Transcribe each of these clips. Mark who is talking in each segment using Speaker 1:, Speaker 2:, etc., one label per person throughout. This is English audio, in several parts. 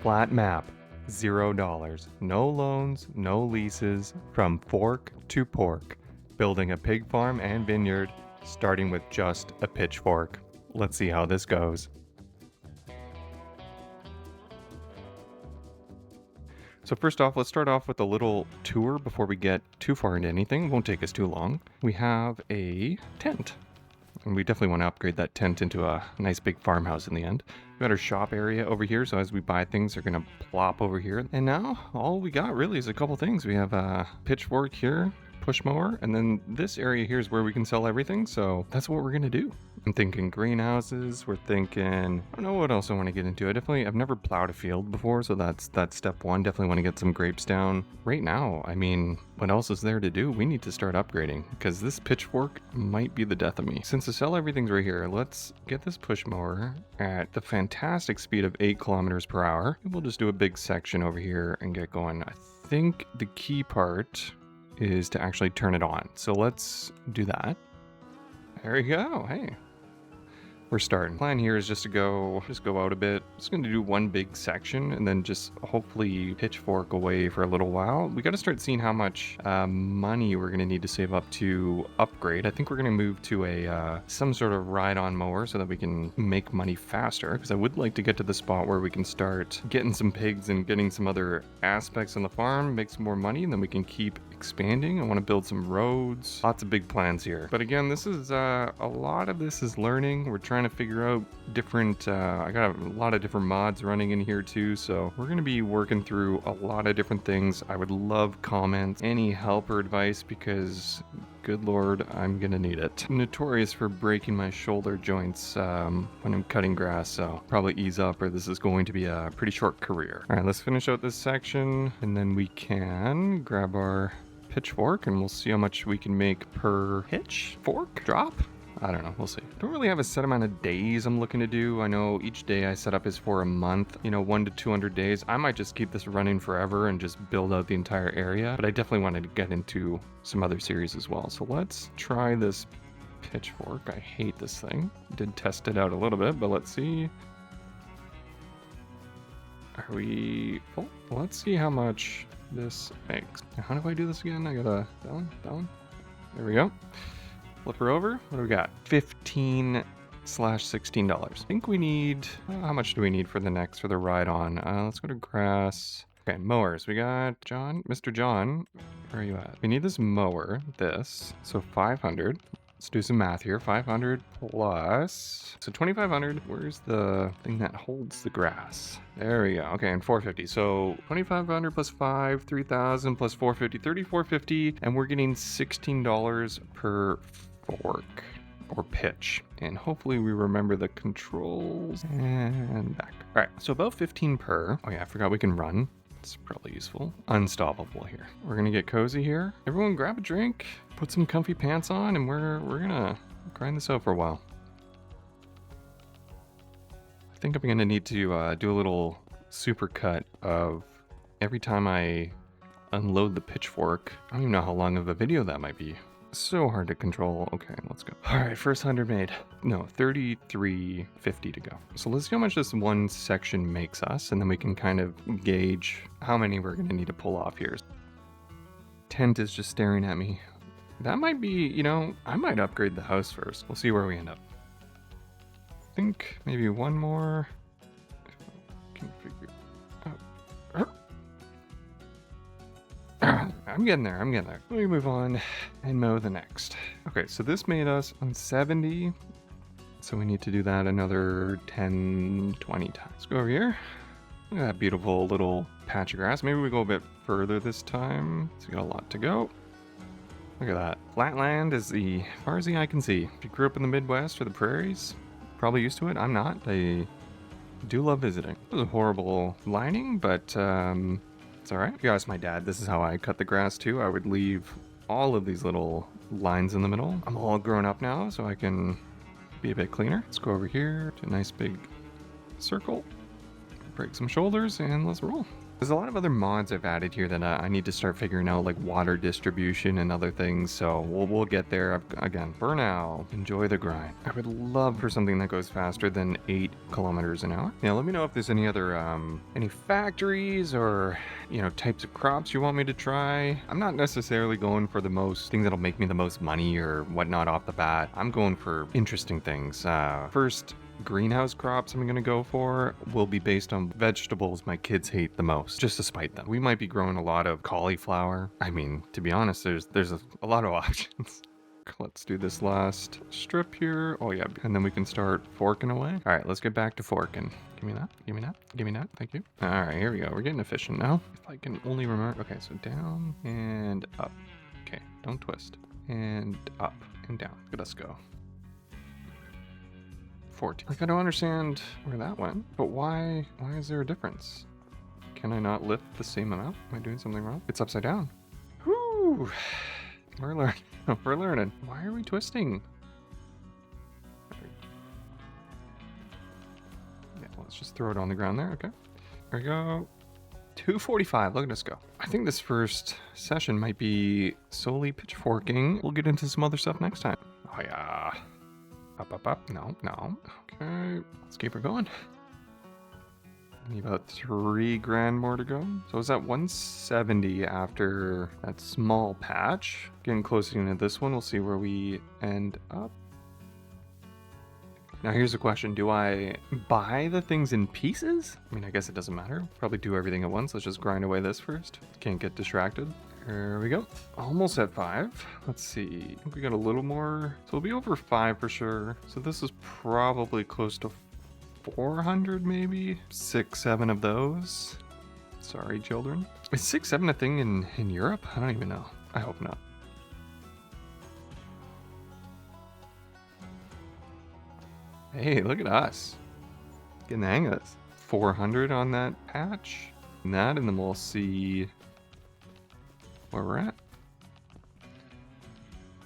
Speaker 1: Flat map, $0. No loans, no leases, from fork to pork. Building a pig farm and vineyard, starting with just a pitchfork. Let's see how this goes. So first off, let's start off with a little tour before we get too far into anything. It won't take us too long. We have a tent. And we definitely want to upgrade that tent into a nice big farmhouse in the end. We got our shop area over here, so as we buy things, they're going to plop over here. And now, all we got really is a couple things. We have a pitchfork here, push mower, and then this area here is where we can sell everything, so that's what we're going to do. I'm thinking greenhouses, we're thinking, I don't know what else I want to get into. I've never plowed a field before, so that's step one. Definitely want to get some grapes down. Right now, I mean, what else is there to do? We need to start upgrading, because this pitchfork might be the death of me. Since the sell everything's right here, let's get this push mower at the fantastic speed of 8 kilometers per hour. We'll just do a big section over here and get going. I think the key part is to actually turn it on. So let's do that. There we go. Hey. We're starting. Plan here is just to go out a bit. Just going to do one big section and then just hopefully pitchfork away for a little while. We got to start seeing how much money we're going to need to save up to upgrade. I think we're going to move to a some sort of ride-on mower so that we can make money faster, because I would like to get to the spot where we can start getting some pigs and getting some other aspects on the farm, make some more money, and then we can keep expanding. I want to build some roads. Lots of big plans here. But again, this is a lot of this is learning. We're trying to figure out different I got a lot of different mods running in here too, so we're going to be working through a lot of different things. I would love comments, any help or advice, because good lord, I'm gonna need it. I'm notorious for breaking my shoulder joints when I'm cutting grass, so probably ease up or this is going to be a pretty short career. All right, let's finish out this section and then we can grab our pitchfork and we'll see how much we can make per pitchfork drop. I don't know, we'll see. Don't really have a set amount of days I'm looking to do. I know each day I set up is for a month, 1 to 200 days. I might just keep this running forever and just build out the entire area, but I definitely wanted to get into some other series as well. So let's try this pitchfork. I hate this thing. Did test it out a little bit, but let's see. Are we full? Let's see how much this makes. How do I do this again? I gotta down. There we go. Flip her over. What do we got? $15/$16. I think we need, how much do we need for the ride on? Let's go to grass. Okay, mowers. We got Mr. John. Where are you at? We need this mower, so 500. Let's do some math here. 500 plus, so 2,500. Where's the thing that holds the grass? There we go. Okay, and 450. So 2,500 plus 5, 3,000 plus 450, 3,450, and we're getting $16 per fork or pitch. And hopefully we remember the controls and back. All right, so about 15 per. Oh yeah, I forgot we can run. It's probably useful. Unstoppable here. We're gonna get cozy here. Everyone grab a drink, put some comfy pants on, and we're gonna grind this out for a while. I think I'm gonna need to do a little super cut of every time I unload the pitchfork. I don't even know how long of a video that might be. So hard to control. Okay, let's go. All right, first 100 made. No, 33.50 to go. So let's see how much this one section makes us, and then we can kind of gauge how many we're gonna need to pull off here. Tent is just staring at me. That might be, I might upgrade the house first. We'll see where we end up. I think maybe one more. If I can figure out. I'm getting there. Let me move on and mow the next. Okay, so this made us on 70. So we need to do that another 10, 20 times. Let's go over here. Look at that beautiful little patch of grass. Maybe we go a bit further this time. So we got a lot to go. Look at that. Flat land is as far as the eye can see. If you grew up in the Midwest or the prairies, probably used to it. I'm not. I do love visiting. It was a horrible lining, but it's all right. If you ask my dad, this is how I cut the grass too. I would leave all of these little lines in the middle. I'm all grown up now, so I can be a bit cleaner. Let's go over here to a nice big circle, break some shoulders, and let's roll. There's a lot of other mods I've added here that I need to start figuring out, like water distribution and other things, so we'll get there. Again, for now, enjoy the grind. I would love for something that goes faster than 8 kilometers an hour. Yeah, let me know if there's any other, any factories or, you know, types of crops you want me to try. I'm not necessarily going for the most thing that'll make me the most money or whatnot off the bat. I'm going for interesting things. First, greenhouse crops I'm going to go for will be based on vegetables my kids hate the most, just to spite them. We might be growing a lot of cauliflower. I mean, to be honest, there's a lot of options. Let's do this last strip here. Oh yeah, and then we can start forking away. All right, let's get back to forking. Give me that, give me that, give me that, thank you. All right, here we go. We're getting efficient now. If I can only remember. Okay, so down and up. Okay, don't twist. And up and down. Let's go. 14. Like, I don't understand where that went, but why is there a difference? Can I not lift the same amount? Am I doing something wrong? It's upside down. Whoo! We're learning. We're learning. Why are we twisting? Yeah, let's just throw it on the ground there. Okay. There we go. 245. Look at us go. I think this first session might be solely pitchforking. We'll get into some other stuff next time. Oh yeah. Up, up, up. No, no. Okay, let's keep it going. Need about 3 grand more to go. So is that 170 after that small patch? Getting closer into this one, we'll see where we end up. Now here's the question, do I buy the things in pieces? I mean, I guess it doesn't matter. Probably do everything at once. Let's just grind away this first. Can't get distracted. There we go. Almost at 5. Let's see. I think we got a little more. So we'll be over 5 for sure. So this is probably close to 400 maybe. 6, 7 of those. Sorry, children. Is 6, 7 a thing in Europe? I don't even know. I hope not. Hey, look at us. Getting the hang of this. 400 on that patch. And then we'll see where we're at.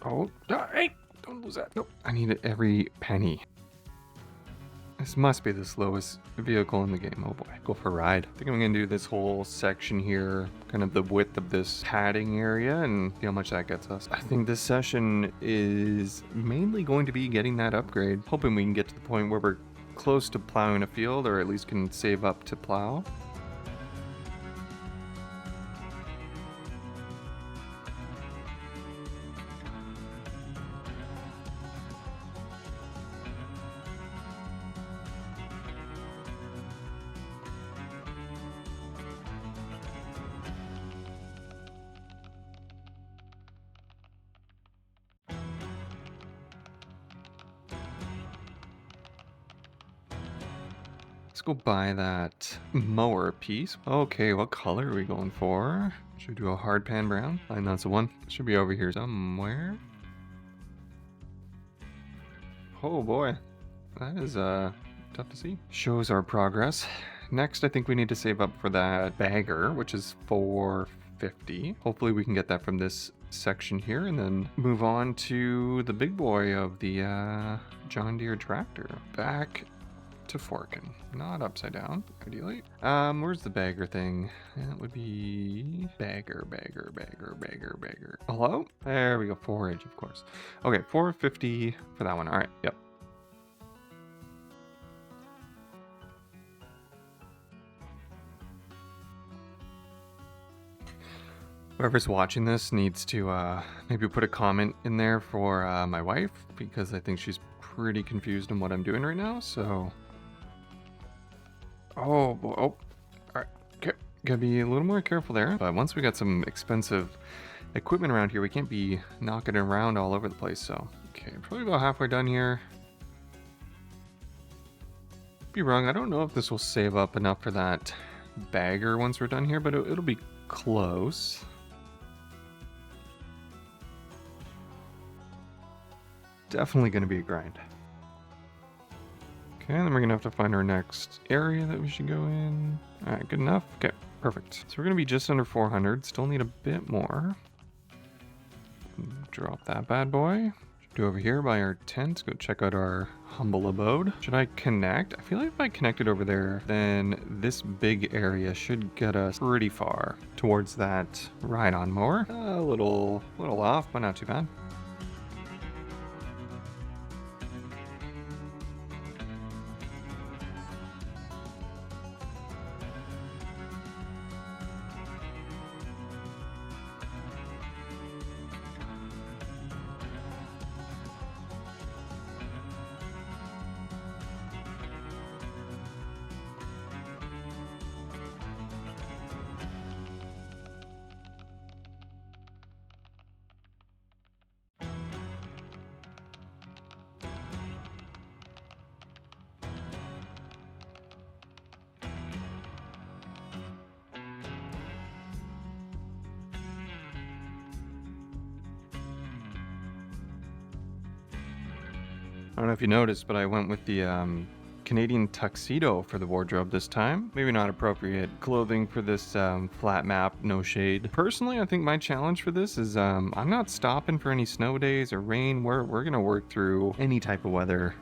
Speaker 1: Oh, hey, don't lose that. Nope, I need every penny. This must be the slowest vehicle in the game. Oh boy, go for a ride. I think I'm gonna do this whole section here, kind of the width of this padding area, and see how much that gets us. I think this session is mainly going to be getting that upgrade. Hoping we can get to the point where we're close to plowing a field, or at least can save up to plow. Let's go buy that mower piece. Okay, what color are we going for? Should we do a hardpan brown? I think that's the one. Should be over here somewhere. Oh boy, that is tough to see. Shows our progress. Next, I think we need to save up for that bagger, which is 450. Hopefully we can get that from this section here and then move on to the big boy of the John Deere tractor. Back to forking, not upside down, ideally. Where's the bagger thing? That would be bagger. Hello? There we go, forage, of course. Okay, 450 for that one. All right, yep. Whoever's watching this needs to maybe put a comment in there for my wife, because I think she's pretty confused on what I'm doing right now, so... Oh, boy. Oh, all right. Okay. Gotta be a little more careful there. But once we got some expensive equipment around here, we can't be knocking it around all over the place. So, okay, probably about halfway done here. Be wrong. I don't know if this will save up enough for that bagger once we're done here, but it'll be close. Definitely going to be a grind. Okay, then we're gonna have to find our next area that we should go in. All right, good enough. Okay, perfect. So we're gonna be just under 400. Still need a bit more. Drop that bad boy. Do over here by our tent, go check out our humble abode. Should I connect? I feel like if I connected over there, then this big area should get us pretty far towards that ride-on mower. A little off, but not too bad. I don't know if you noticed, but I went with the Canadian tuxedo for the wardrobe this time. Maybe not appropriate clothing for this flat map, no shade. Personally, I think my challenge for this is I'm not stopping for any snow days or rain. We're going to work through any type of weather,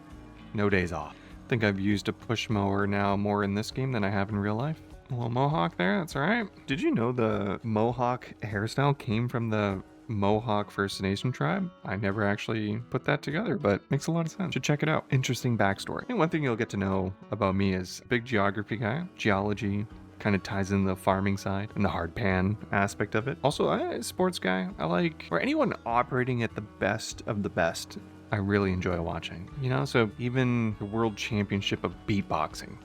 Speaker 1: no days off. I think I've used a push mower now more in this game than I have in real life. A little mohawk there, that's all right. Did you know the mohawk hairstyle came from the Mohawk First Nation tribe? I never actually put that together, but makes a lot of sense. Should check it out. Interesting backstory. And one thing you'll get to know about me is big geography guy. Geology kind of ties in the farming side and the hardpan aspect of it. Also, a sports guy. I like, or anyone operating at the best of the best, I really enjoy watching. You know, so even the World Championship of Beatboxing,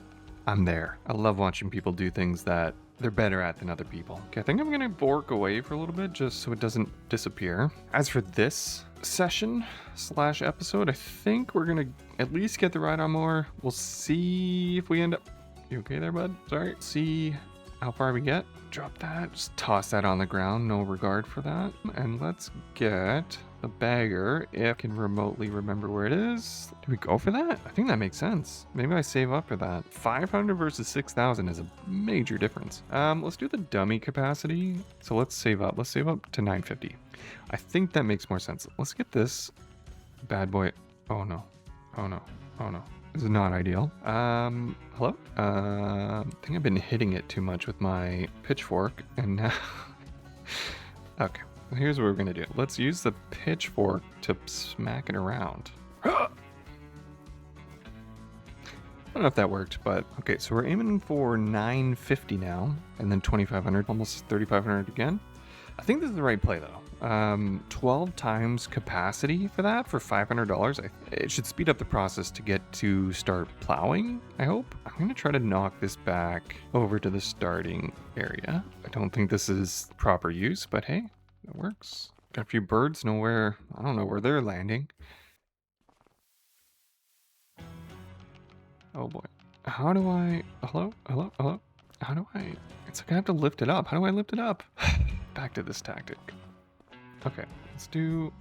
Speaker 1: I'm there. I love watching people do things that they're better at than other people. Okay, I think I'm gonna fork away for a little bit just so it doesn't disappear. As for this session slash episode, I think we're gonna at least get the ride-on mower. We'll see if we end up... You okay there, bud? Sorry. See how far we get. Drop that, just toss that on the ground, no regard for that. And let's get the bagger, if I can remotely remember where it is. Do we go for that? I think that makes sense. Maybe I save up for that. 500 versus 6,000 is a major difference. Let's do the dummy capacity. So let's save up. Let's save up to 950. I think that makes more sense. Let's get this bad boy. Oh no. Oh no. Oh no. This is not ideal. Hello? I think I've been hitting it too much with my pitchfork and now... Okay. Here's what we're gonna do. Let's use the pitchfork to smack it around. I don't know if that worked, but okay, so we're aiming for 950 now, and then 2,500, almost 3,500 again. I think this is the right play though. 12 times capacity for that for $500. It should speed up the process to get to start plowing, I hope. I'm gonna try to knock this back over to the starting area. I don't think this is proper use, but hey, that works. Got a few birds, nowhere. I don't know where they're landing. Oh boy. How do I... Hello? Hello? Hello? How do I... It's like I have to lift it up. How do I lift it up? Back to this tactic. Okay, let's do...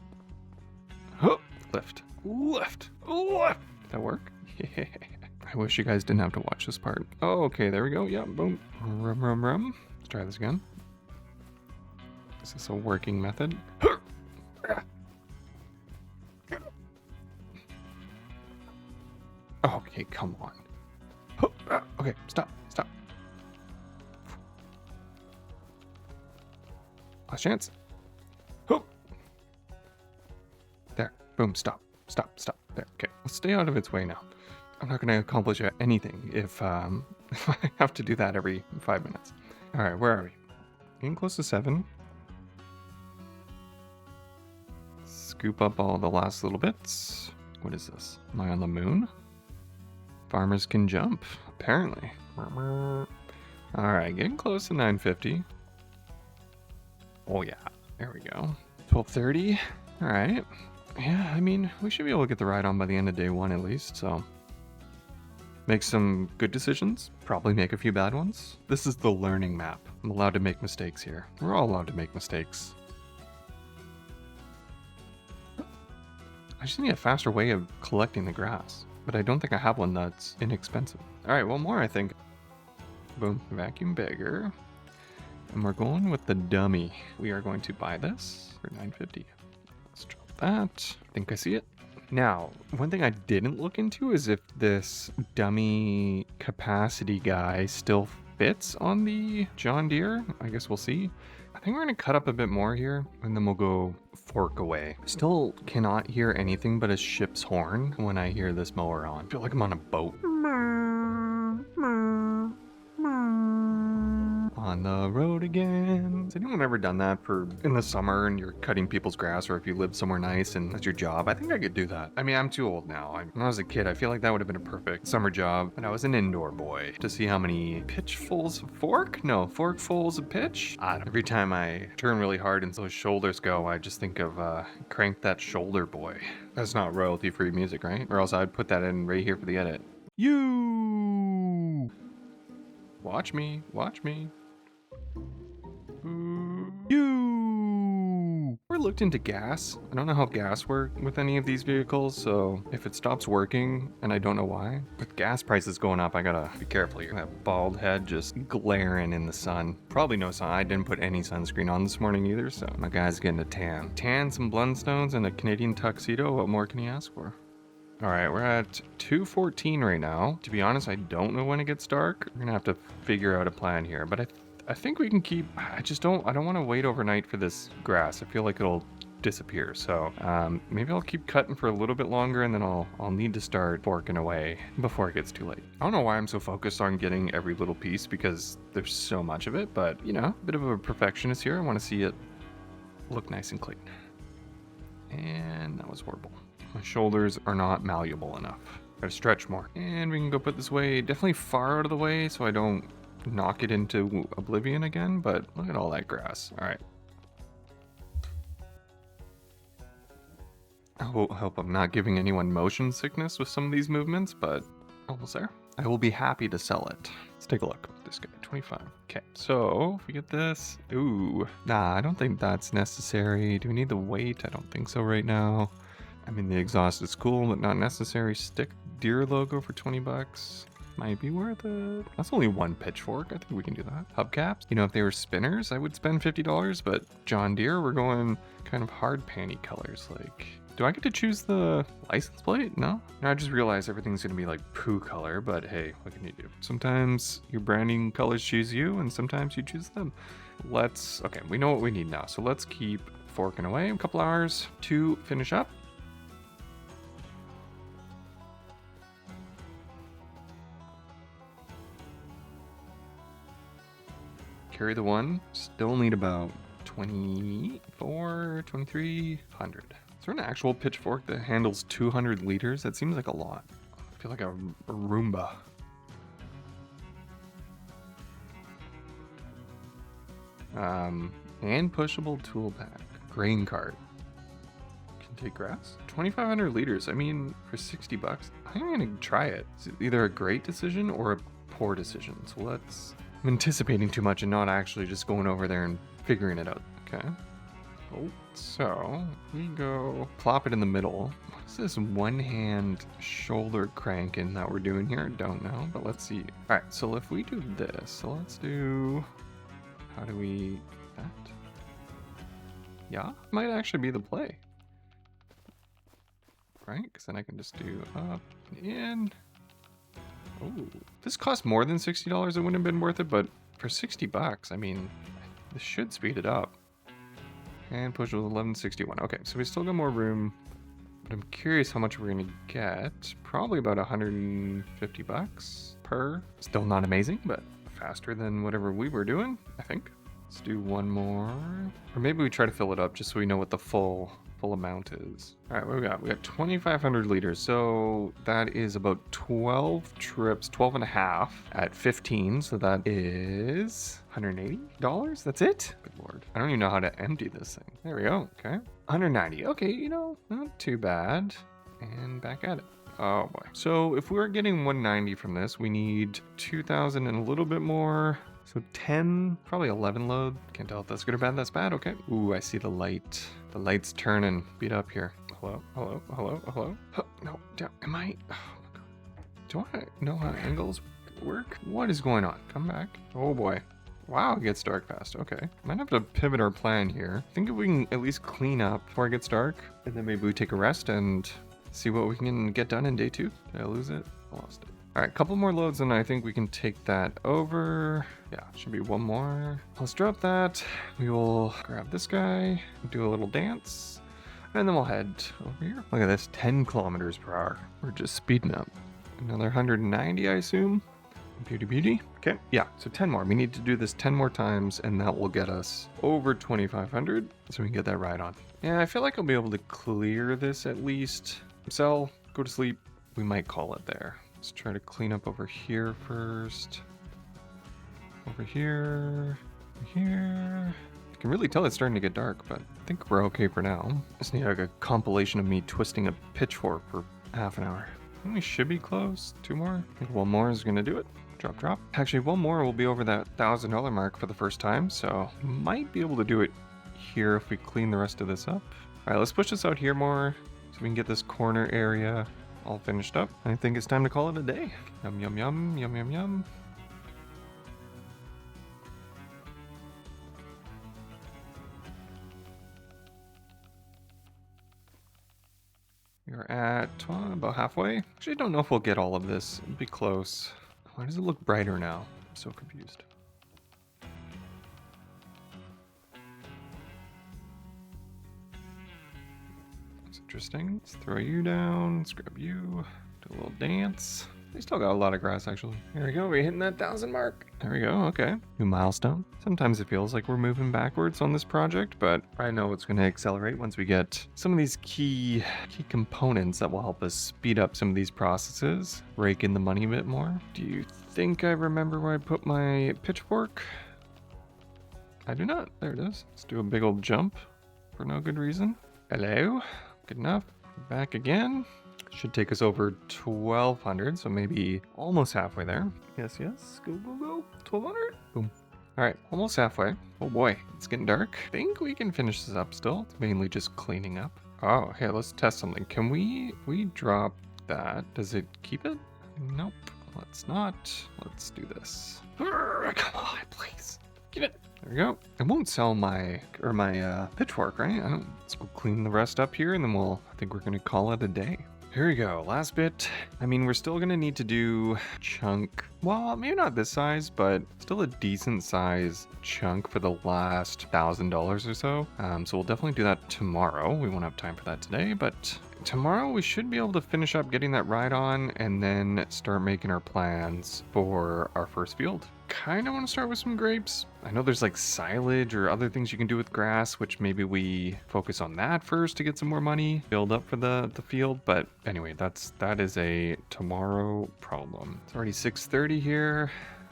Speaker 1: Oh, lift. Lift. Lift. Did that work? Yeah. I wish you guys didn't have to watch this part. Oh, okay, there we go. Yeah, boom. Rum, rum, rum. Let's try this again. Is this a working method? Okay, come on. Okay, stop, stop. Last chance. There, boom, stop, stop, stop. There, okay. Let's stay out of its way now. I'm not gonna accomplish anything if I have to do that every 5 minutes. All right, where are we? Getting close to 7. Scoop up all the last little bits. What is this? Am I on the moon? Farmers can jump, apparently. All right, getting close to 950. Oh yeah, there we go. 1230. All right. Yeah, I mean, we should be able to get the ride on by the end of day 1 at least, so. Make some good decisions, probably make a few bad ones. This is the learning map. I'm allowed to make mistakes here. We're all allowed to make mistakes. I just need a faster way of collecting the grass, but I don't think I have one that's inexpensive. All right, one more, I think. Boom, vacuum bagger. And we're going with the dummy. We are going to buy this for 950. Let's drop that. I think I see it. Now, one thing I didn't look into is if this dummy capacity guy still fits on the John Deere. I guess we'll see. I think we're going to cut up a bit more here, and then we'll go fork away. Still cannot hear anything but a ship's horn when I hear this mower on. I feel like I'm on a boat. On the road again. Has anyone ever done that in the summer and you're cutting people's grass, or if you live somewhere nice and that's your job? I think I could do that. I mean, I'm too old now. When I was a kid, I feel like that would have been a perfect summer job. But I was an indoor boy. To see how many pitchfuls of fork? No, forkfuls of pitch? I don't know. Every time I turn really hard and those shoulders go, I just think of Crank That Shoulder Boy. That's not royalty-free music, right? Or else I'd put that in right here for the edit. You! Watch me, watch me. You! Ever looked into gas? I don't know how gas works with any of these vehicles, so if it stops working and I don't know why, with gas prices going up, I gotta be careful here. That bald head just glaring in the sun. Probably no sun. I didn't put any sunscreen on this morning either, so my guy's getting a tan. Tan, some Blundstones, and a Canadian tuxedo. What more can you ask for? All right, we're at 2:14 right now. To be honest, I don't know when it gets dark. We're gonna have to figure out a plan here, but I think we can keep, I don't want to wait overnight for this grass. I feel like it'll disappear. So maybe I'll keep cutting for a little bit longer, and then I'll need to start forking away before it gets too late. I don't know why I'm so focused on getting every little piece, because there's so much of it, but you know, a bit of a perfectionist here. I want to see it look nice and clean. And that was horrible. My shoulders are not malleable enough. Gotta stretch more. And we can go put this away, definitely far out of the way so I don't knock it into oblivion again, but look at all that grass. All right. I hope I'm not giving anyone motion sickness with some of these movements, but almost there. I will be happy to sell it. Let's take a look. This guy, 25. Okay, so if we get this, ooh, nah, I don't think that's necessary. Do we need the weight? I don't think so right now. I mean, the exhaust is cool, but not necessary. Stick Deere logo for 20 bucks. Might be worth it. That's only one pitchfork. I think we can do that. Hubcaps. You know, if they were spinners, I would spend $50, but John Deere, we're going kind of hardpan-y colors. Like, do I get to choose the license plate? No? I just realized everything's going to be like poo color, but hey, what can you do? Sometimes your branding colors choose you, and sometimes you choose them. Okay, we know what we need now. So let's keep forking away a couple hours to finish up. Carry the one. Still need about 2,300. Is there an actual pitchfork that handles 200 liters? That seems like a lot. I feel like a Roomba. Hand pushable tool pack. Grain cart. Can take grass. 2,500 liters. I mean, for 60 bucks, I think I'm gonna try it. It's either a great decision or a poor decision. So I'm anticipating too much and not actually just going over there and figuring it out. Okay. Oh, so we go plop it in the middle. What is this one-hand shoulder cranking that we're doing here? Don't know, but let's see. All right, so if we do this, so let's do, how do we, that? Yeah, might actually be the play. Right, because then I can just do up and in. Oh, this cost more than $60. It wouldn't have been worth it, but for 60 bucks, I mean, this should speed it up. And push with 1161. Okay, so we still got more room, but I'm curious how much we're gonna get. Probably about 150 bucks per. Still not amazing, but faster than whatever we were doing, I think. Let's do one more, or maybe we try to fill it up just so we know what the full amount is. All right, what do we got? We got 2,500 liters. So that is about 12 trips, 12 and a half at 15. So that is $180. That's it? Good Lord. I don't even know how to empty this thing. There we go. Okay. 190. Okay, you know, not too bad. And back at it. Oh boy. So if we're getting 190 from this, we need 2,000 and a little bit more. So 10, probably 11 load. Can't tell if that's good or bad. That's bad. Okay. Ooh, I see the light. The light's turning. Beat up here. Hello? Hello? Hello? Hello? Huh, no. Am I? Oh my God. Do I know how angles work? What is going on? Come back. Oh boy. Wow, it gets dark fast. Okay. Might have to pivot our plan here. I think if we can at least clean up before it gets dark, and then maybe we take a rest and see what we can get done in day 2. Did I lose it? I lost it. All right, couple more loads and I think we can take that over. Yeah, should be one more. Let's drop that. We will grab this guy, do a little dance, and then we'll head over here. Look at this, 10 kilometers per hour. We're just speeding up. Another 190, I assume. Beauty, beauty. Okay, yeah, so 10 more. We need to do this 10 more times, and that will get us over 2,500, so we can get that ride on. Yeah, I feel like I'll be able to clear this at least. Sell, go to sleep. We might call it there. Let's try to clean up over here first. Over here. Over here. You can really tell it's starting to get dark, but I think we're okay for now. Just need like a compilation of me twisting a pitchfork for half an hour. We should be close. 2 more. I think 1 more is going to do it. Drop, drop. Actually, 1 more will be over that $1,000 mark for the first time, so might be able to do it here if we clean the rest of this up. All right, let's push this out here more so we can get this corner area all finished up. I think it's time to call it a day. Yum, yum, yum, yum, yum, yum. We're at about halfway. Actually, I don't know if we'll get all of this. It'll be close. Why does it look brighter now? I'm so confused. That's interesting. Let's throw you down. Let's grab you. Do a little dance. We still got a lot of grass, actually. There we go. We're hitting that 1,000 mark. There we go. Okay. New milestone. Sometimes it feels like we're moving backwards on this project, but I know it's going to accelerate once we get some of these key components that will help us speed up some of these processes, rake in the money a bit more. Do you think I remember where I put my pitchfork? I do not. There it is. Let's do a big old jump for no good reason. Hello. Good enough. Back again. Should take us over 1,200, so maybe almost halfway there. Yes, yes. Go, go, go. 1,200. Boom. All right, almost halfway. Oh boy, it's getting dark. I think we can finish this up still. It's mainly just cleaning up. Oh, hey, let's test something. Can we drop that? Does it keep it? Nope. Let's not. Let's do this. Come on, please. Get it. There we go. I won't sell my pitchfork, right? Let's go clean the rest up here, and then I think we're gonna call it a day. Here we go, last bit. I mean, we're still gonna need to do chunk. Well, maybe not this size, but still a decent size chunk for the last $1,000 or so. So we'll definitely do that tomorrow. We won't have time for that today, but tomorrow we should be able to finish up getting that ride on and then start making our plans for our first field. Kind of want to start with some grapes. I know there's like silage or other things you can do with grass, which maybe we focus on that first to get some more money, build up for the field. But anyway, that is a tomorrow problem. It's already 6:30 here.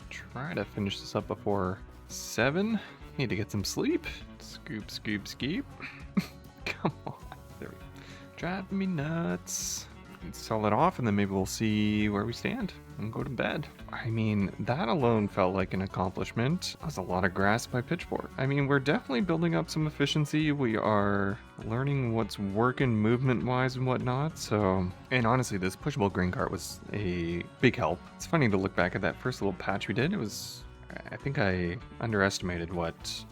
Speaker 1: Try to finish this up before 7. Need to get some sleep. Scoop, scoop, scoop. Come on. There we go. Driving me nuts. Let's sell it off and then maybe we'll see where we stand and go to bed. I mean, that alone felt like an accomplishment. That was a lot of grass by pitchfork. I mean, we're definitely building up some efficiency. We are learning what's working movement-wise and whatnot. So, and honestly, this pushable grain cart was a big help. It's funny to look back at that first little patch we did. I think I underestimated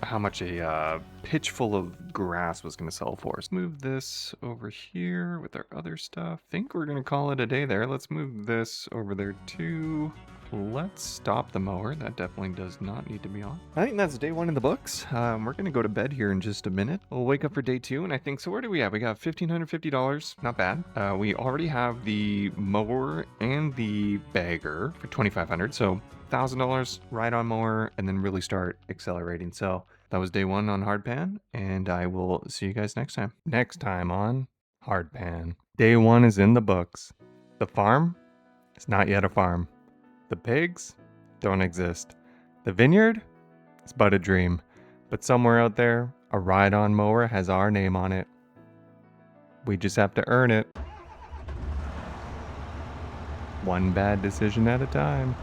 Speaker 1: how much a pitch full of grass was going to sell for. Let's move this over here with our other stuff. I think we're going to call it a day there. Let's move this over there too. Let's stop the mower. That definitely does not need to be on. I think that's day 1 in the books. We're going to go to bed here in just a minute. We'll wake up for day 2, and I think, so where do we have? We got $1,550. Not bad. We already have the mower and the bagger for $2,500. So $1,000 ride on mower and then really start accelerating. So that was day 1 on Hardpan, and I will see you guys next time. Next time on Hardpan. Day 1 is in the books. The farm is not yet a farm. The pigs don't exist. The vineyard is but a dream. But somewhere out there, a ride-on mower has our name on it. We just have to earn it. One bad decision at a time.